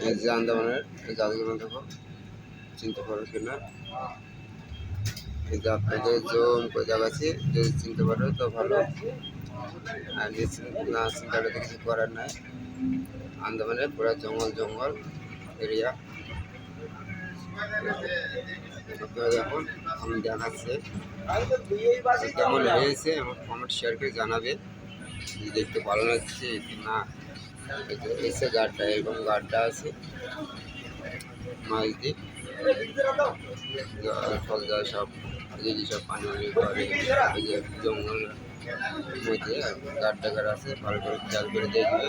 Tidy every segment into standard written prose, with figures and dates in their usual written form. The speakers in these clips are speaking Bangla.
এই যে আন্দামানের জাদুঘর দেখো, চিনতে পারো কিনা। এই যে আপনাদের জুম করে দেখাচ্ছি, যদি চিনতে পারো তো ভালো, আর না চিন্তাটা কিছু করার নাই। আন্দামানের পুরো জঙ্গল জঙ্গল এরিয়া। এখন আমি দেখাচ্ছি কেমন হয়েছে, আমার কমেন্ট শেয়ার করে জানাবে। দেখতে ভালো লাগছে কি না। এসে গাড়টা এরকম গাড়টা আছে মাছ দিয়ে ফল যায় সব, সব পানি পানি করে। এই যে জঙ্গল মধ্যে গাড় আছে, ভালো করে খেয়াল করে দেখবে।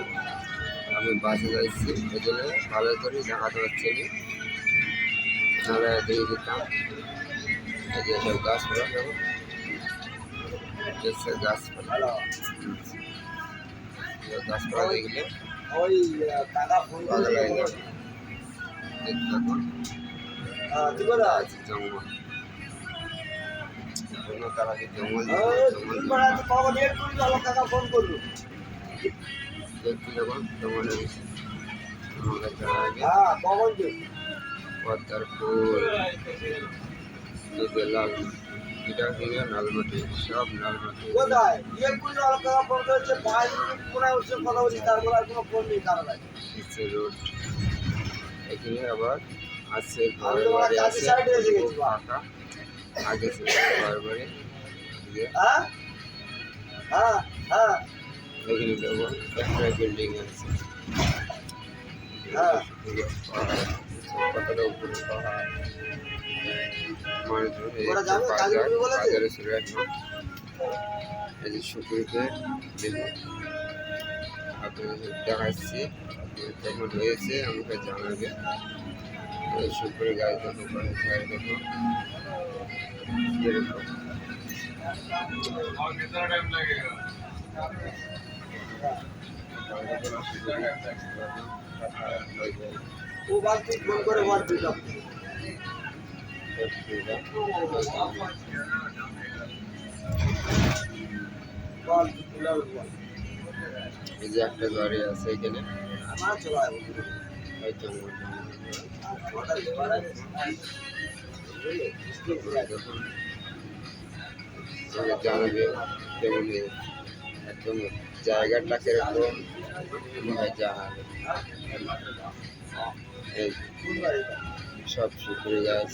আমি বাসে যাচ্ছি, এই জন্য ভালো করে দেখাতে পারছি না, নাহলে দিয়ে দিতাম। এই যে সব গাছপালা, গাছপালা গাছপালা দেখলে ভালো লাগে যাবে। জঙ্গল তারা জঙ্গল দেখতে যখন জঙ্গলে পদ্মার ফুল, লাল এটা কিনে লালমাটি, সব লালমাটি রোড। এখানে আবার আছে ঘর বাড়ি আছে ফাঁকা, আগে ছিল ঘর বাড়ি। এখানে দেখো একটা বিল্ডিং আছে, কতটা উপরে পাহাড়। বাজারে ছিল এখন। এই যে শুকুরিতে আপনাদের দেখাচ্ছি কেমন হয়েছে আমাকে জানাবে। শুকুরি গাছ দেখো, দেখো এরকম। ও বালতি ফোন করে বল দিলাম। এই যে একটা গাড়ি আছে এখানে, জানাবে কেমন একদম জায়গাটা কিরকম জানাবে। এই সব শুকুরি গাছ।